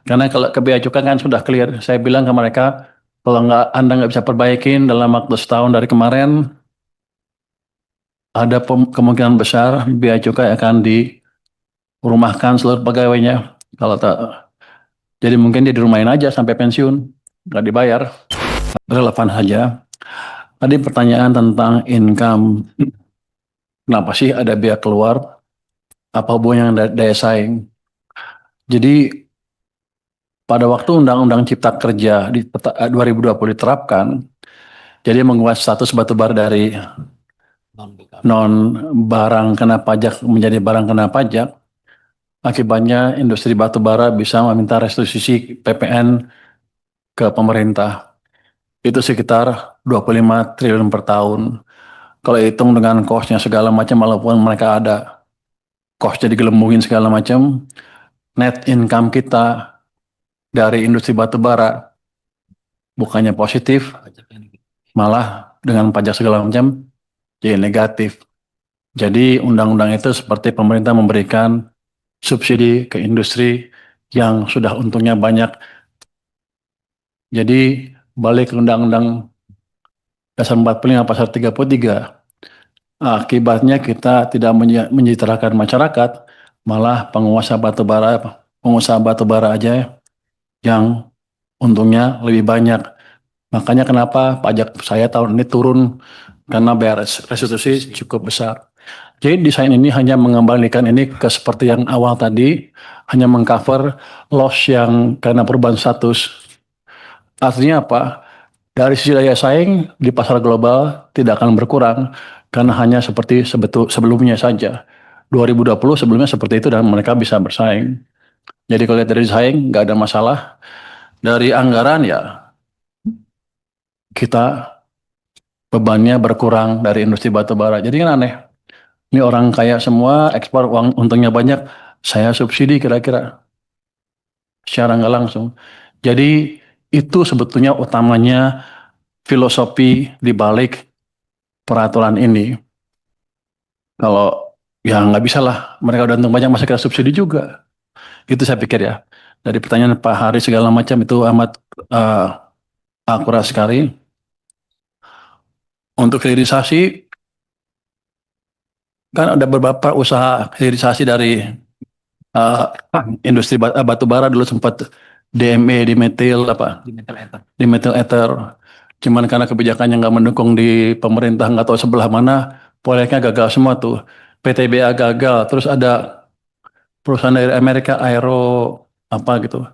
Karena kalau ke bea cukai kan sudah clear. Saya bilang ke mereka, kalau Anda nggak bisa perbaikin dalam waktu setahun dari kemarin, ada kemungkinan besar bea cukai akan dirumahkan seluruh pegawainya. Kalau tak, jadi mungkin dia dirumahin aja sampai pensiun, nggak dibayar. Relevan saja. Tadi pertanyaan tentang income. Kenapa sih ada bea keluar? Apa hubungannya dengan daya saing? Jadi pada waktu Undang-Undang Cipta Kerja di 2020 diterapkan, jadi mengubah status batubara dari non barang kena pajak menjadi barang kena pajak. Akibatnya industri batubara bisa meminta restitusi PPN ke pemerintah. Itu sekitar 25 triliun per tahun. Kalau hitung dengan cost-nya segala macam, walaupun mereka ada cost-nya digelembungin segala macam, net income kita dari industri batubara bukannya positif, malah dengan pajak segala macam jadi negatif. Jadi undang-undang itu seperti pemerintah memberikan subsidi ke industri yang sudah untungnya banyak. Jadi balik ke Undang-Undang Dasar 45 Pasal 33, akibatnya kita tidak menyejahterakan masyarakat, malah pengusaha batubara aja yang untungnya lebih banyak. Makanya kenapa pajak saya tahun ini turun, karena bayar restitusi cukup besar. Jadi desain ini hanya mengembalikan ini ke seperti yang awal tadi, hanya mengcover loss yang karena perubahan status. Artinya apa? Dari sisi daya saing di pasar global tidak akan berkurang karena hanya seperti sebelumnya saja. 2020 sebelumnya seperti itu dan mereka bisa bersaing. Jadi kalau lihat dari saing nggak ada masalah. Dari anggaran ya kita bebannya berkurang dari industri batubara. Jadi kan aneh. Ini orang kaya semua ekspor uang untungnya banyak, saya subsidi kira-kira secara nggak langsung. Jadi itu sebetulnya utamanya filosofi di balik peraturan ini. Kalau ya nggak bisa lah, mereka udah untung banyak masa kita subsidi juga. Itu saya pikir ya. Dari pertanyaan Pak Hari segala macam itu amat eh, akurat sekali. Untuk hilirisasi, kan ada beberapa usaha hilirisasi dari eh, industri batu bara dulu sempat DME, dimetil apa? Dimetil ether. Cuman karena kebijakannya nggak mendukung di pemerintah, nggak tahu sebelah mana, proyeknya gagal semua tuh. PTBA gagal, terus ada perusahaan dari Amerika Aero apa gitu.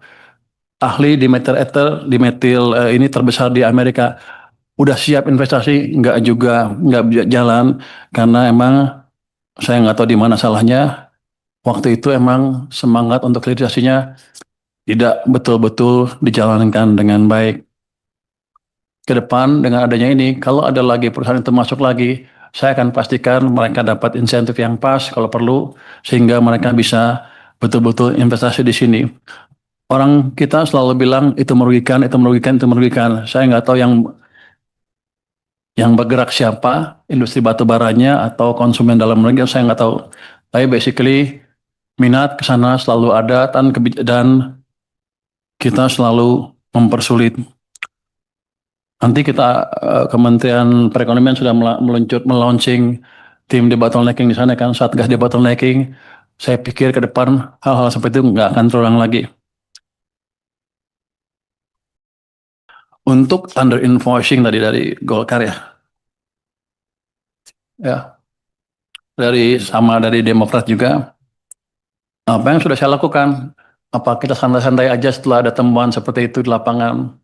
Ahli di metil ether, di metil ini terbesar di Amerika. Udah siap investasi, nggak juga nggak jalan karena emang saya nggak tahu di mana salahnya. Waktu itu emang semangat untuk hilirisasinya tidak betul-betul dijalankan dengan baik. Ke depan dengan adanya ini, kalau ada lagi perusahaan itu masuk lagi, saya akan pastikan mereka dapat insentif yang pas kalau perlu, sehingga mereka bisa betul-betul investasi di sini. Orang kita selalu bilang itu merugikan, itu merugikan, itu merugikan. Saya nggak tahu yang bergerak siapa, industri batu baranya atau konsumen dalam negeri, saya nggak tahu. Tapi basically minat ke sana selalu ada dan kita selalu mempersulit. Nanti kita Kementerian Perekonomian sudah melaunching tim debottlenecking di sana kan, Satgas debottlenecking. Saya pikir ke depan hal-hal seperti itu nggak akan terulang lagi. Untuk under invoicing tadi dari Golkar ya dari Demokrat juga. Apa yang sudah saya lakukan? Apa kita santai-santai aja setelah ada temuan seperti itu di lapangan?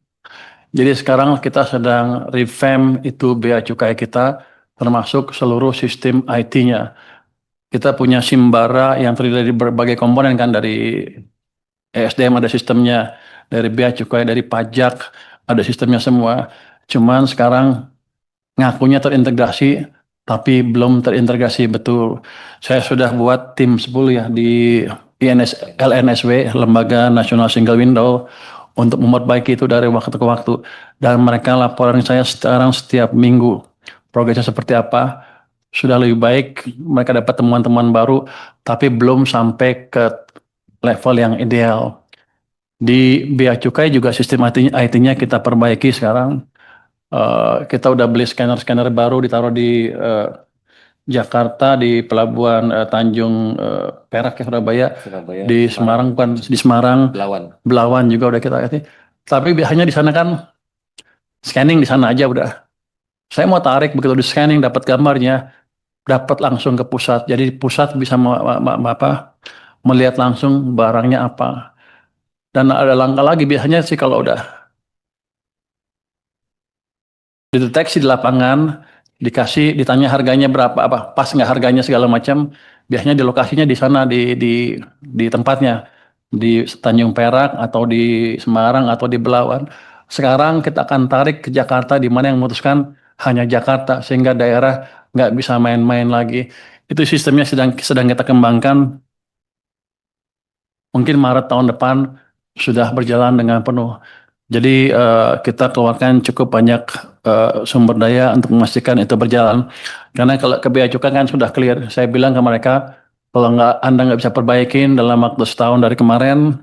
Jadi sekarang kita sedang revamp itu bea cukai kita, termasuk seluruh sistem IT-nya. Kita punya Simbara yang terdiri dari berbagai komponen kan, dari ESDM ada sistemnya, dari bea cukai, dari pajak ada sistemnya semua. Cuman sekarang ngakunya terintegrasi, tapi belum terintegrasi betul. Saya sudah buat tim 10 ya di LNSW, Lembaga Nasional Single Window, untuk memperbaiki itu dari waktu ke waktu. Dan mereka laporan saya sekarang setiap minggu. Progresnya seperti apa? Sudah lebih baik, mereka dapat temuan-temuan baru, tapi belum sampai ke level yang ideal. Di Bea Cukai juga sistem IT-nya kita perbaiki sekarang. Kita udah beli scanner-scanner baru ditaruh di Jakarta, di Pelabuhan Tanjung Perak ya Surabaya, Surabaya, di Semarang kan, di Semarang, Belawan. Belawan juga udah kita kasih. Tapi biasanya di sana kan scanning di sana aja udah. Saya mau tarik begitu di scanning dapat gambarnya, dapat langsung ke pusat. Jadi pusat bisa melihat langsung barangnya apa. Dan ada langkah lagi biasanya sih kalau udah dideteksi di lapangan, dikasih, ditanya harganya berapa, apa pas nggak harganya segala macam. Biasanya di lokasinya di sana di tempatnya di Tanjung Perak atau di Semarang atau di Belawan. Sekarang kita akan tarik ke Jakarta di mana yang memutuskan hanya Jakarta sehingga daerah nggak bisa main-main lagi. Itu sistemnya sedang kita kembangkan. Mungkin Maret tahun depan sudah berjalan dengan penuh. Jadi kita keluarkan cukup banyak sumber daya untuk memastikan itu berjalan. Karena kalau ke Bea Cukai kan sudah clear. Saya bilang ke mereka, kalau Anda nggak bisa perbaikin dalam waktu setahun dari kemarin,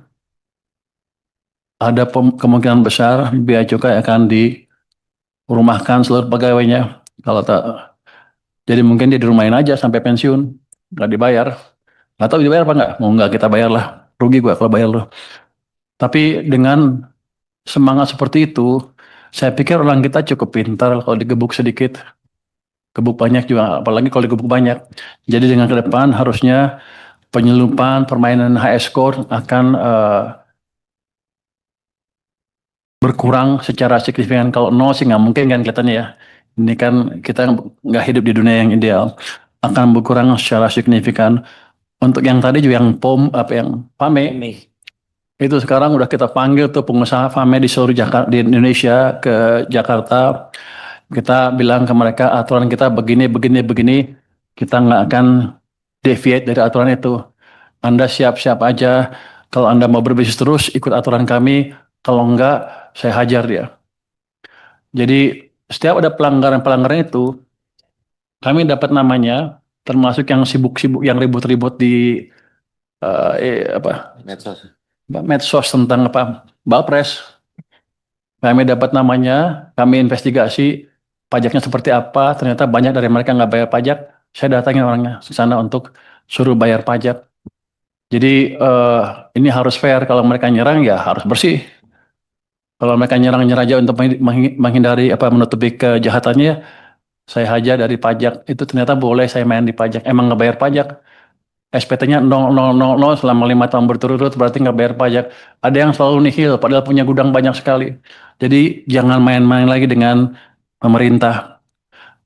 ada kemungkinan besar Bea Cukai akan dirumahkan seluruh pegawainya. Kalau tak, jadi mungkin dia dirumahin aja sampai pensiun, nggak dibayar. Nggak tahu dibayar apa nggak? Mau nggak kita bayar lah. Rugi gua kalau bayar loh. Tapi dengan semangat seperti itu, saya pikir orang kita cukup pintar kalau digebuk sedikit, gebuk banyak juga, apalagi kalau digebuk banyak. Jadi dengan ke depan harusnya penyelundupan permainan HS score akan berkurang secara signifikan. Kalau nol sih nggak mungkin kan kelihatannya ya. Ini kan kita nggak hidup di dunia yang ideal. Akan berkurang secara signifikan. Untuk yang tadi juga yang yang PAME, itu sekarang udah kita panggil tuh pengusaha FAME di seluruh Jakarta, di Indonesia ke Jakarta. Kita bilang ke mereka aturan kita begini, begini, begini. Kita nggak akan deviate dari aturan itu. Anda siap-siap aja. Kalau Anda mau berbisnis terus, ikut aturan kami. Kalau enggak, saya hajar dia. Jadi setiap ada pelanggaran-pelanggaran itu, kami dapat namanya, termasuk yang sibuk-sibuk, yang ribut-ribut di Medsos. medsos tentang Balpres. Kami dapat namanya, kami investigasi pajaknya seperti apa. Ternyata banyak dari mereka nggak bayar pajak. Saya datangin orangnya ke sana untuk suruh bayar pajak. Jadi ini harus fair. Kalau mereka nyerang ya harus bersih. Kalau mereka nyerang-nyerang aja untuk menghindari menutupi kejahatannya, saya hajar dari pajak. Itu ternyata boleh saya main di pajak. Emang nggak bayar pajak. SPT-nya 0000 selama 5 tahun berturut-turut berarti nggak bayar pajak. Ada yang selalu nihil padahal punya gudang banyak sekali. Jadi jangan main-main lagi dengan pemerintah.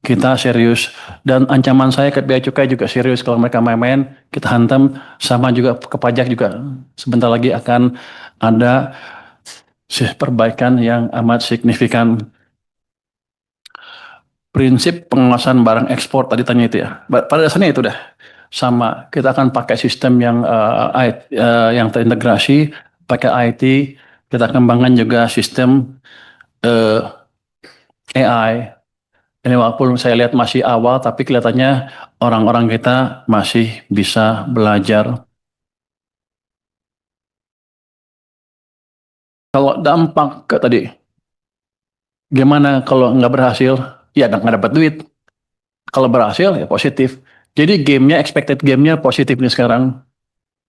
Kita serius. Dan ancaman saya ke Bea Cukai juga serius. Kalau mereka main-main, kita hantam. Sama juga ke pajak juga. Sebentar lagi akan ada perbaikan yang amat signifikan. Prinsip pengawasan barang ekspor tadi tanya itu ya. Pada dasarnya itu dah. Sama, kita akan pakai sistem yang terintegrasi, pakai IT, kita kembangkan juga sistem AI. Ini walaupun saya lihat masih awal, tapi kelihatannya orang-orang kita masih bisa belajar. Kalau dampak ke tadi, gimana kalau nggak berhasil? Ya nggak dapat duit. Kalau berhasil ya positif. Jadi expected gamenya positif nih sekarang.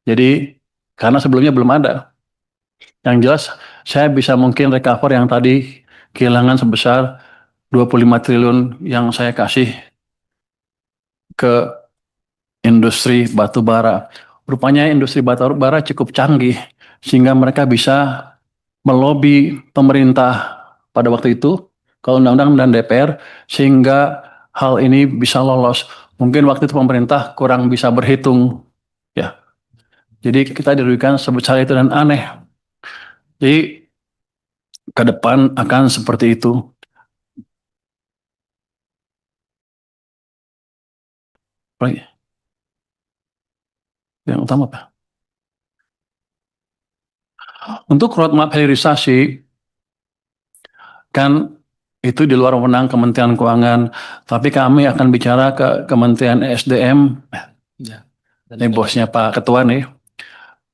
Jadi karena sebelumnya belum ada. Yang jelas saya bisa mungkin recover yang tadi kehilangan sebesar 25 triliun yang saya kasih ke industri batu bara. Rupanya industri batu bara cukup canggih sehingga mereka bisa melobi pemerintah pada waktu itu ke undang-undang dan DPR sehingga hal ini bisa lolos. Mungkin waktu itu pemerintah kurang bisa berhitung ya. Jadi kita dirugikan sebesar itu dan aneh. Jadi ke depan akan seperti itu. Yang utama apa? Untuk roadmap hilirisasi, kan itu di luar wewenang Kementerian Keuangan, tapi kami akan bicara ke Kementerian SDM, ini bosnya Pak Ketua nih,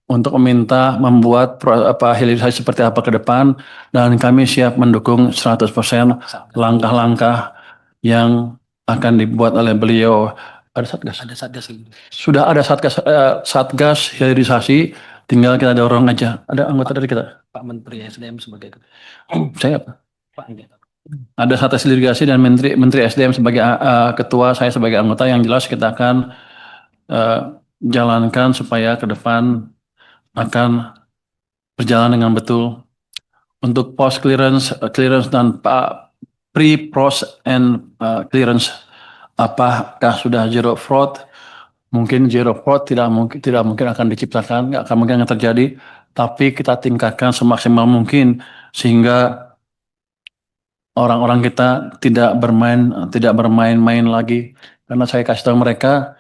untuk meminta membuat hilirisasi seperti apa ke depan, dan kami siap mendukung 100% langkah-langkah yang akan dibuat oleh beliau. Ada satgas? Ada satgas. Sudah ada satgas hilirisasi, tinggal kita dorong aja. Ada anggota dari kita? Pak Menteri SDM sebagai Saya apa? Pak Ada satgas hilirisasi dan Menteri SDM sebagai ketua, saya sebagai anggota. Yang jelas kita akan jalankan supaya ke depan akan berjalan dengan betul. Untuk post clearance, dan pre-pros and clearance, apakah sudah zero fraud? Mungkin zero fraud tidak mungkin akan diciptakan, nggak akan mungkin akan terjadi. Tapi kita tingkatkan semaksimal mungkin sehingga orang-orang kita tidak bermain-main lagi. Karena saya kasih tahu mereka,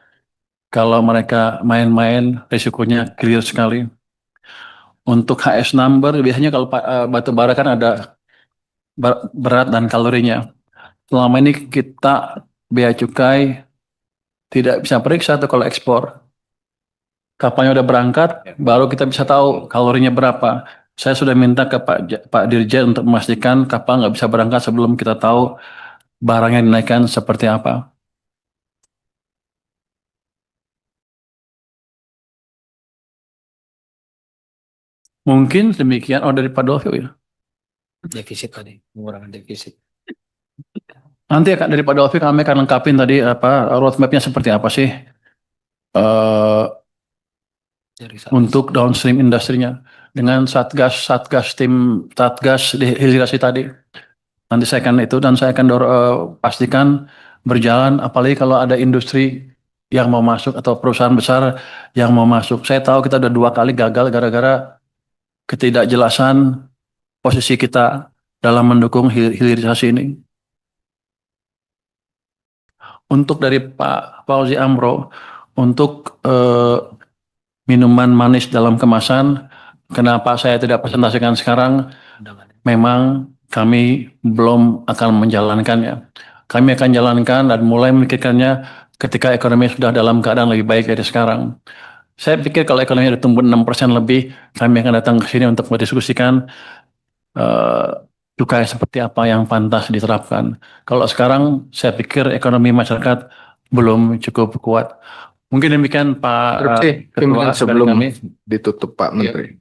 kalau mereka main-main risikonya clear sekali. Untuk HS number, biasanya kalau batu bara kan ada berat dan kalorinya. Selama ini kita bea cukai tidak bisa periksa tuh kalau ekspor. Kapalnya udah berangkat, baru kita bisa tahu kalorinya berapa. Saya sudah minta ke Pak Dirjen untuk memastikan kapal nggak bisa berangkat sebelum kita tahu barang yang dinaikkan seperti apa. Mungkin demikian. Oh, dari Pak Dolfio ya. defisit tadi, pengurangan defisit. Nanti ya Kak, dari Pak Dolfio kami akan lengkapin tadi roadmap-nya seperti apa sih untuk downstream industrinya dengan satgas hilirisasi tadi. Nanti saya akan itu, dan saya akan pastikan berjalan, apalagi kalau ada industri yang mau masuk atau perusahaan besar yang mau masuk. Saya tahu kita udah 2 kali gagal gara-gara ketidakjelasan posisi kita dalam mendukung hilirisasi ini. Untuk dari Pak Fauzi Amro, untuk minuman manis dalam kemasan, kenapa saya tidak presentasikan sekarang? Memang kami belum akan menjalankannya. Kami akan jalankan dan mulai memikirkannya ketika ekonomi sudah dalam keadaan lebih baik dari sekarang. Saya pikir kalau ekonomi sudah tumbuh 6% lebih, kami akan datang ke sini untuk mendiskusikan cukai seperti apa yang pantas diterapkan. Kalau sekarang saya pikir ekonomi masyarakat belum cukup kuat. Mungkin demikian Pak Ketua, sebelum kami. ditutup Pak Menteri.